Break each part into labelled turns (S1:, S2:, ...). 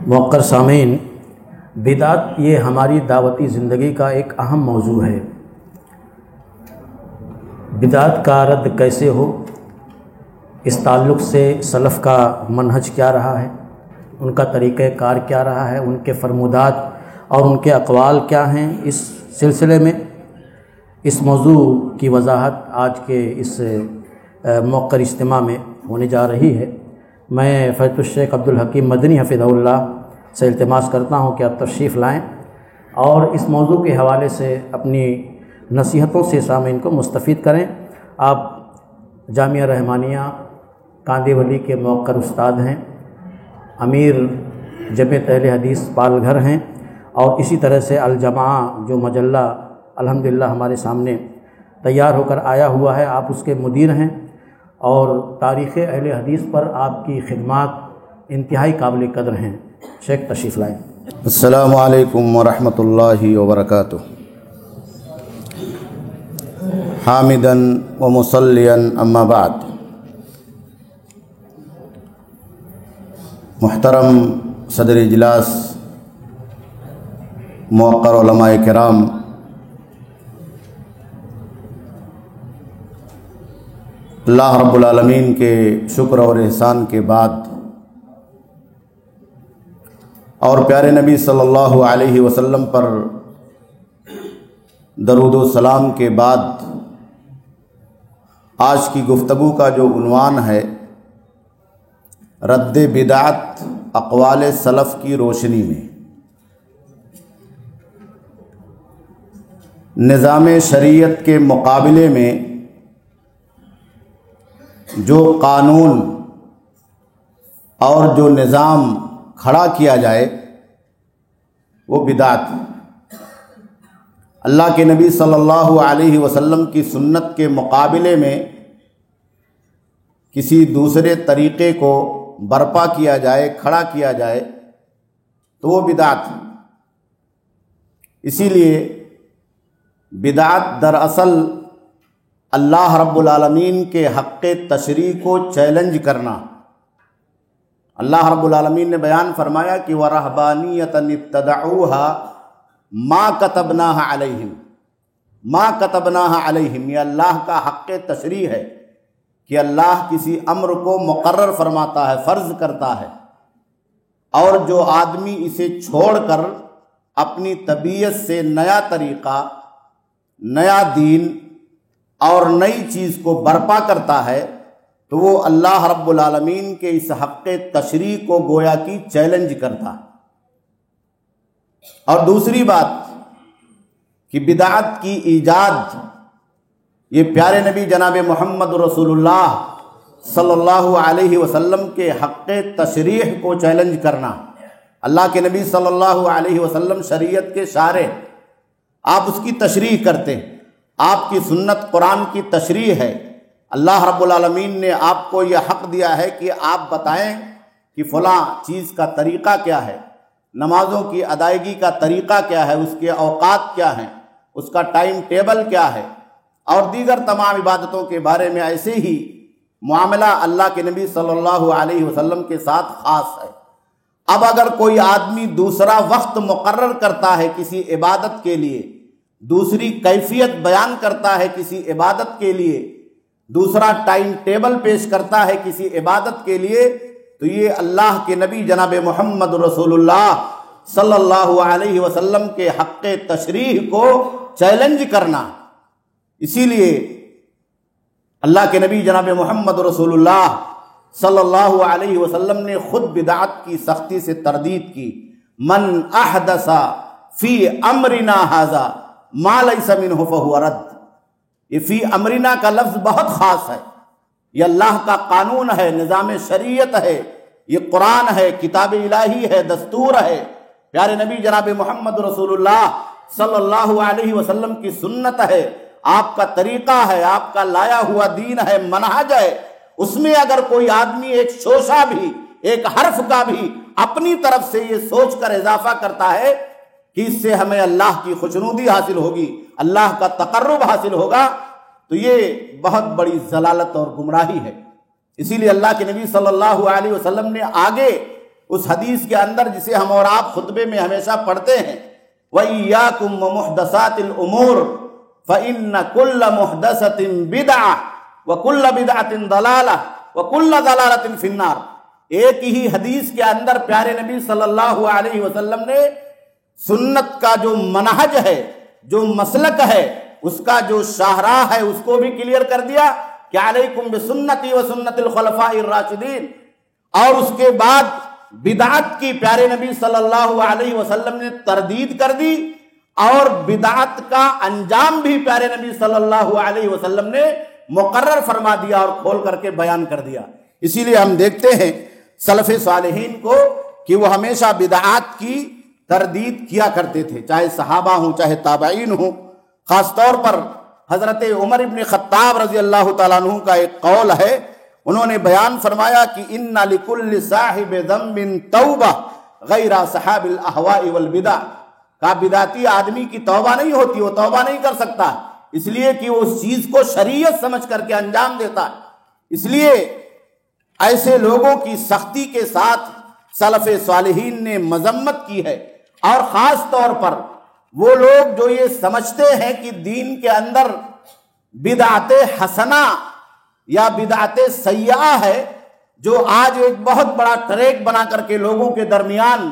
S1: موقر سامعین، بدعت یہ ہماری دعوتی زندگی کا ایک اہم موضوع ہے۔ بدعت کا رد کیسے ہو، اس تعلق سے سلف کا منہج کیا رہا ہے، ان کا طریقہ کار کیا رہا ہے، ان کے فرمودات اور ان کے اقوال کیا ہیں، اس سلسلے میں اس موضوع کی وضاحت آج کے اس موقر اجتماع میں ہونے جا رہی ہے۔ میں فضیلۃ الشیخ عبدالحکیم مدنی حفظہ اللہ سے التماس کرتا ہوں کہ آپ تشریف لائیں اور اس موضوع کے حوالے سے اپنی نصیحتوں سے سامعین کو مستفید کریں۔ آپ جامعہ رحمانیہ کاندی ولی کے موقر استاد ہیں، امیر جمعیت اہل حدیث پال گھر ہیں، اور اسی طرح سے الجماعہ جو مجلہ الحمدللہ ہمارے سامنے تیار ہو کر آیا ہوا ہے، آپ اس کے مدیر ہیں، اور تاریخ اہل حدیث پر آپ کی خدمات انتہائی قابل قدر ہیں۔ شیخ تشریف لائیں۔
S2: السلام علیکم ورحمۃ اللہ وبرکاتہ۔ حامداً ومصلیاً اما بعد۔ محترم صدر اجلاس، موقر علماء کرام، اللہ رب العالمین کے شکر اور احسان کے بعد اور پیارے نبی صلی اللہ علیہ وسلم پر درود و سلام کے بعد آج کی گفتگو کا جو عنوان ہے، رد بدعت اقوال سلف کی روشنی میں۔ نظام شریعت کے مقابلے میں جو قانون اور جو نظام کھڑا کیا جائے وہ بدعت۔ اللہ کے نبی صلی اللہ علیہ وسلم کی سنت کے مقابلے میں کسی دوسرے طریقے کو برپا کیا جائے، کھڑا کیا جائے تو وہ بدعت۔ اسی لیے بدعت دراصل اللہ رب العالمین کے حق تشریع کو چیلنج کرنا۔ اللہ رب العالمین نے بیان فرمایا کہ وَرَهْبَانِيَّةً ابْتَدَعُوهَا مَا كَتَبْنَاهَا عَلَيْهِمْ مَا كَتَبْنَاهَا عَلَيْهِمْ۔ یہ اللہ کا حق تشریع ہے کہ اللہ کسی امر کو مقرر فرماتا ہے، فرض کرتا ہے، اور جو آدمی اسے چھوڑ کر اپنی طبیعت سے نیا طریقہ، نیا دین اور نئی چیز کو برپا کرتا ہے تو وہ اللہ رب العالمین کے اس حق تشریع کو گویا کی چیلنج کرتا ہے۔ اور دوسری بات کہ بدعت کی ایجاد، یہ پیارے نبی جناب محمد رسول اللہ صلی اللہ علیہ وسلم کے حق تشریع کو چیلنج کرنا۔ اللہ کے نبی صلی اللہ علیہ وسلم شریعت کے شارع، آپ اس کی تشریح کرتے ہیں، آپ کی سنت قرآن کی تشریح ہے۔ اللہ رب العالمین نے آپ کو یہ حق دیا ہے کہ آپ بتائیں کہ فلاں چیز کا طریقہ کیا ہے، نمازوں کی ادائیگی کا طریقہ کیا ہے، اس کے اوقات کیا ہیں، اس کا ٹائم ٹیبل کیا ہے، اور دیگر تمام عبادتوں کے بارے میں ایسے ہی معاملہ اللہ کے نبی صلی اللہ علیہ وسلم کے ساتھ خاص ہے۔ اب اگر کوئی آدمی دوسرا وقت مقرر کرتا ہے کسی عبادت کے لیے، دوسری کیفیت بیان کرتا ہے کسی عبادت کے لیے، دوسرا ٹائم ٹیبل پیش کرتا ہے کسی عبادت کے لیے، تو یہ اللہ کے نبی جناب محمد رسول اللہ صلی اللہ علیہ وسلم کے حق تشریع کو چیلنج کرنا۔ اسی لیے اللہ کے نبی جناب محمد رسول اللہ صلی اللہ علیہ وسلم نے خود بدعت کی سختی سے تردید کی۔ من احدث فی امرنا ھذا ما لیس منہ فہو رد۔ یہ فی امرنا کا لفظ بہت خاص ہے، یہ اللہ کا قانون ہے، نظام شریعت ہے، یہ قرآن ہے، کتاب الہی ہے، دستور ہے، پیارے نبی جناب محمد رسول اللہ صلی اللہ علیہ وسلم کی سنت ہے، آپ کا طریقہ ہے، آپ کا لایا ہوا دین ہے، منہج ہے۔ اس میں اگر کوئی آدمی ایک شوشہ بھی، ایک حرف کا بھی اپنی طرف سے یہ سوچ کر اضافہ کرتا ہے کہ اس سے ہمیں اللہ کی خوشنودی حاصل ہوگی، اللہ کا تقرب حاصل ہوگا، تو یہ بہت بڑی ضلالت اور گمراہی ہے۔ اسی لیے اللہ کے نبی صلی اللہ علیہ وسلم نے آگے اس حدیث کے اندر جسے ہم اور آپ خطبے میں ہمیشہ پڑھتے ہیں، وَإِيَّاكُمْ وَمُحْدَثَاتِ الْأُمُورِ فَإِنَّ كُلَّ مُحْدَثَةٍ بِدْعَةٍ وَكُلَّ بِدْعَةٍ ضَلَالَةٍ وَكُلَّ ضَلَالَةٍ فِي النَّارِ۔ ایک ہی حدیث کے اندر پیارے نبی صلی اللہ علیہ وسلم نے سنت کا جو منہج ہے، جو مسلک ہے، اس کا جو شاہراہ ہے، اس کو بھی کلیئر کر دیا کہ علیکم بسنتی و سنت الخلفاء الراشدین، اور اس کے بعد بدعت کی پیارے نبی صلی اللہ علیہ وسلم نے تردید کر دی، اور بدعت کا انجام بھی پیارے نبی صلی اللہ علیہ وسلم نے مقرر فرما دیا اور کھول کر کے بیان کر دیا۔ اسی لیے ہم دیکھتے ہیں سلف صالحین کو کہ وہ ہمیشہ بدعات کی تردید کیا کرتے تھے، چاہے صحابہ ہوں چاہے تابعین ہوں۔ خاص طور پر حضرت عمر ابن خطاب رضی اللہ تعالیٰ عنہ کا ایک قول ہے، انہوں نے بیان فرمایا کہ ان لکل صاحب ذنب توبہ غیر صحاب الاہواء والبدع، کہ بدعتی آدمی کی توبہ نہیں ہوتی، وہ توبہ نہیں کر سکتا، اس لیے کہ وہ اس چیز کو شریعت سمجھ کر کے انجام دیتا ہے۔ اس لیے ایسے لوگوں کی سختی کے ساتھ سلف صالحین نے مذمت کی ہے، اور خاص طور پر وہ لوگ جو یہ سمجھتے ہیں کہ دین کے اندر بدعت حسنہ یا بدعت سیئہ ہے، جو آج ایک بہت بڑا ٹریک بنا کر کے لوگوں کے درمیان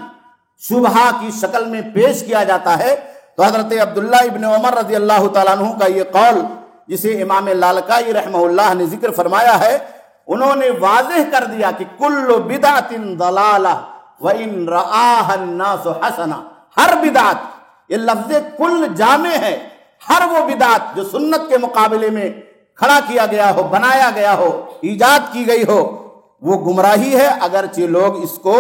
S2: شبہہ کی شکل میں پیش کیا جاتا ہے، تو حضرت عبداللہ ابن عمر رضی اللہ تعالیٰ عنہ کا یہ قول جسے امام لالکائی رحمہ اللہ نے ذکر فرمایا ہے، انہوں نے واضح کر دیا کہ کل بدعت ضلالہ وَإِن رَآهَا النَّاسُ حَسَنًا، ہر بدعت، یہ لفظ کل جامع ہے، ہر وہ بدعت جو سنت کے مقابلے میں کھڑا کیا گیا ہو، بنایا گیا ہو، ایجاد کی گئی ہو، وہ گمراہی ہے، اگرچہ لوگ اس کو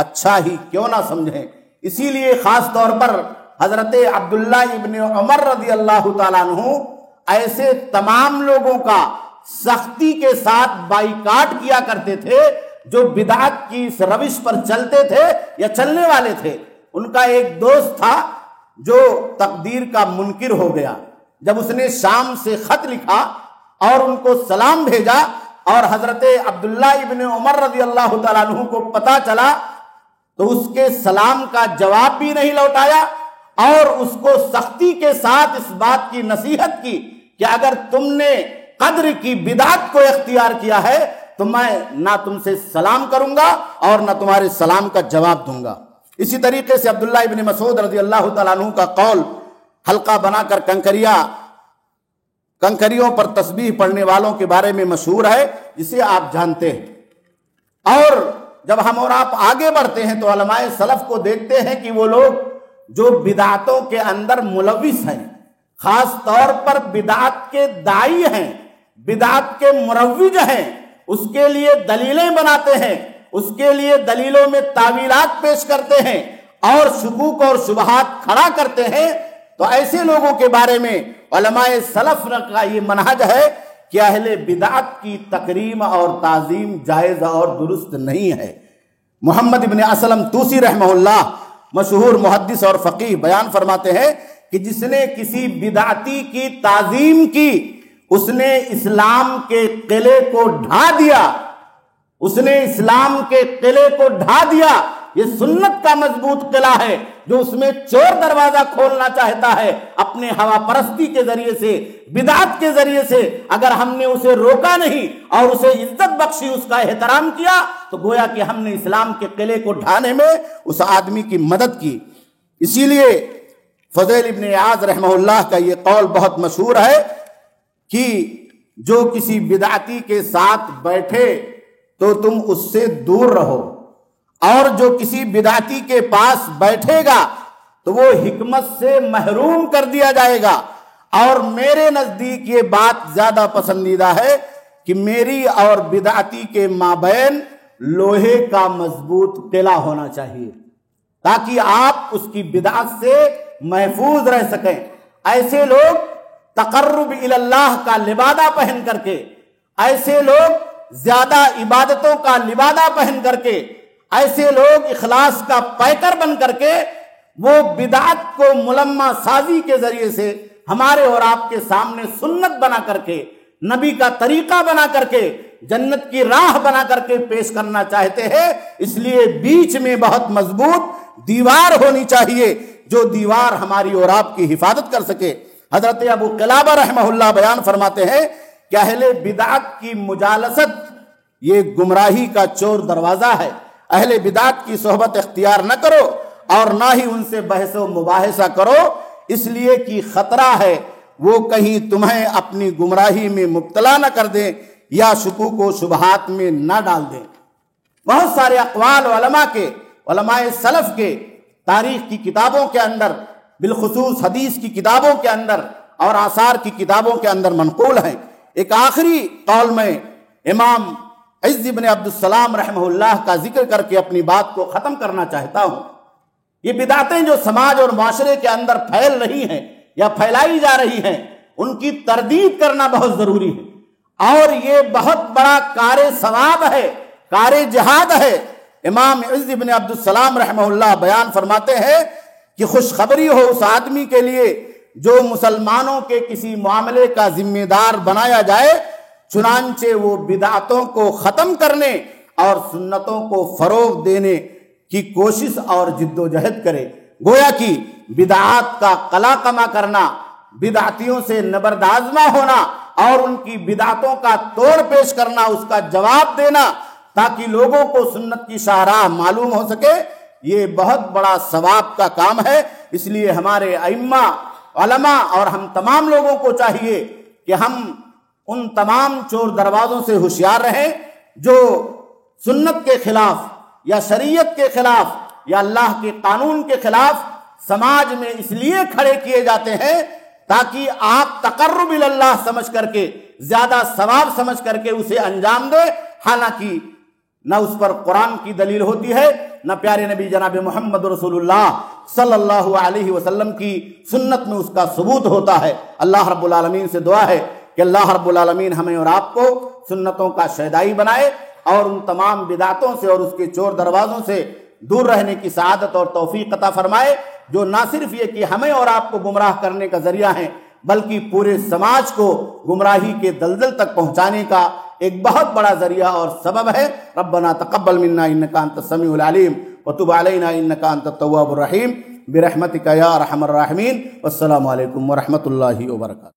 S2: اچھا ہی کیوں نہ سمجھیں۔ اسی لیے خاص طور پر حضرت عبداللہ ابن عمر رضی اللہ تعالیٰ عنہ ایسے تمام لوگوں کا سختی کے ساتھ بائیکاٹ کیا کرتے تھے جو بدعت کی اس روش پر چلتے تھے یا چلنے والے تھے۔ ان کا ایک دوست تھا جو تقدیر کا منکر ہو گیا، جب اس نے شام سے خط لکھا اور ان کو سلام بھیجا، اور حضرت عبداللہ ابن عمر رضی اللہ تعالیٰ عنہ کو پتا چلا تو اس کے سلام کا جواب بھی نہیں لوٹایا، اور اس کو سختی کے ساتھ اس بات کی نصیحت کی کہ اگر تم نے قدر کی بدعت کو اختیار کیا ہے تو میں نہ تم سے سلام کروں گا اور نہ تمہارے سلام کا جواب دوں گا۔ اسی طریقے سے عبداللہ ابن مسعود رضی اللہ تعالیٰ عنہ کا قول حلقہ بنا کر کنکریوں پر تسبیح پڑھنے والوں کے بارے میں مشہور ہے، جسے آپ جانتے ہیں۔ اور جب ہم اور آپ آگے بڑھتے ہیں تو علماء سلف کو دیکھتے ہیں کہ وہ لوگ جو بدعتوں کے اندر ملوث ہیں، خاص طور پر بدعت کے داعی ہیں، بدعت کے مروج ہیں، اس کے لیے دلیلیں بناتے ہیں، اس کے لیے دلیلوں میں تعویلات پیش کرتے ہیں اور شکوک اور شبہات کھڑا کرتے ہیں، تو ایسے لوگوں کے بارے میں علماء سلف کا یہ منہج ہے کہ اہل بدعت کی تکریم اور تعظیم جائز اور درست نہیں ہے۔ محمد ابن اسلم توسی رحمہ اللہ مشہور محدث اور فقیہ بیان فرماتے ہیں کہ جس نے کسی بدعتی کی تعظیم کی اس نے اسلام کے قلعے کو ڈھا دیا، اس نے اسلام کے قلعے کو ڈھا دیا۔ یہ سنت کا مضبوط قلعہ ہے، جو اس میں چور دروازہ کھولنا چاہتا ہے اپنے ہوا پرستی کے ذریعے سے، بدعت کے ذریعے سے، اگر ہم نے اسے روکا نہیں اور اسے عزت بخشی، اس کا احترام کیا، تو گویا کہ ہم نے اسلام کے قلعے کو ڈھانے میں اس آدمی کی مدد کی۔ اسی لیے فضیل ابن عیاض رحمہ اللہ کا یہ قول بہت مشہور ہے کہ جو کسی بدعتی کے ساتھ بیٹھے تو تم اس سے دور رہو، اور جو کسی بدعتی کے پاس بیٹھے گا تو وہ حکمت سے محروم کر دیا جائے گا۔ اور میرے نزدیک یہ بات زیادہ پسندیدہ ہے کہ میری اور بدعتی کے مابین لوہے کا مضبوط قلعہ ہونا چاہیے، تاکہ آپ اس کی بدعت سے محفوظ رہ سکیں۔ ایسے لوگ تقرب اللہ کا لبادہ پہن کر کے، ایسے لوگ زیادہ عبادتوں کا لبادہ پہن کر کے، ایسے لوگ اخلاص کا پیکر بن کر کے وہ بدعت کو ملمہ سازی کے ذریعے سے ہمارے اور آپ کے سامنے سنت بنا کر کے، نبی کا طریقہ بنا کر کے جنت کی راہ بنا کر کے پیش کرنا چاہتے ہیں، اس لیے بیچ میں بہت مضبوط دیوار ہونی چاہیے جو دیوار ہماری اور آپ کی حفاظت کر سکے۔ حضرت ابو قلابہ رحمہ اللہ بیان فرماتے ہیں کہ اہل بدعت کی مجالست یہ گمراہی کا چور دروازہ ہے۔ اہل بدعت کی صحبت اختیار نہ کرو اور نہ ہی ان سے بحث و مباحثہ کرو، اس لیے کہ خطرہ ہے وہ کہیں تمہیں اپنی گمراہی میں مبتلا نہ کر دیں یا شکوک و شبہات میں نہ ڈال دیں۔ بہت سارے اقوال علماء سلف کے تاریخ کی کتابوں کے اندر، بالخصوص حدیث کی کتابوں کے اندر اور آثار کی کتابوں کے اندر منقول ہیں۔ ایک آخری قول میں امام عز بن عبد السلام رحمہ اللہ کا ذکر کر کے اپنی بات کو ختم کرنا چاہتا ہوں۔ یہ بدعتیں جو سماج اور معاشرے کے اندر پھیل رہی ہیں یا پھیلائی جا رہی ہیں، ان کی تردید کرنا بہت ضروری ہے، اور یہ بہت بڑا کار ثواب ہے، کار جہاد ہے۔ امام عز بن عبد السلام رحمہ اللہ بیان فرماتے ہیں کہ خوشخبری ہو اس آدمی کے لیے جو مسلمانوں کے کسی معاملے کا ذمہ دار بنایا جائے، چنانچہ وہ بدعتوں کو ختم کرنے اور سنتوں کو فروغ دینے کی کوشش اور جد و جہد کرے۔ گویا کہ بدعات کا قلاقمہ کرنا، بدعتیوں سے نبردآزما ہونا اور ان کی بدعتوں کا توڑ پیش کرنا، اس کا جواب دینا تاکہ لوگوں کو سنت کی شاہراہ معلوم ہو سکے، یہ بہت بڑا ثواب کا کام ہے۔ اس لیے ہمارے ائمہ، علماء اور ہم تمام لوگوں کو چاہیے کہ ہم ان تمام چور دروازوں سے ہوشیار رہیں جو سنت کے خلاف یا شریعت کے خلاف یا اللہ کے قانون کے خلاف سماج میں اس لیے کھڑے کیے جاتے ہیں تاکہ آپ تقرب اللہ سمجھ کر کے، زیادہ ثواب سمجھ کر کے اسے انجام دے، حالانکہ نہ اس پر قرآن کی دلیل ہوتی ہے، نہ پیارے نبی جناب محمد رسول اللہ صلی اللہ علیہ وسلم کی سنت میں اس کا ثبوت ہوتا ہے۔ اللہ رب العالمین سے دعا ہے کہ اللہ رب العالمین ہمیں اور آپ کو سنتوں کا شیدائی بنائے اور ان تمام بدعتوں سے اور اس کے چور دروازوں سے دور رہنے کی سعادت اور توفیق عطا فرمائے، جو نہ صرف یہ کہ ہمیں اور آپ کو گمراہ کرنے کا ذریعہ ہیں بلکہ پورے سماج کو گمراہی کے دلدل تک پہنچانے کا ایک بہت بڑا ذریعہ اور سبب ہے۔ ربنا تقبل منا انک انت السمیع العلیم وتب علینا انک انت التواب الرحیم برحمتک یا ارحم الراحمین۔ والسلام علیکم ورحمۃ اللہ وبرکاتہ۔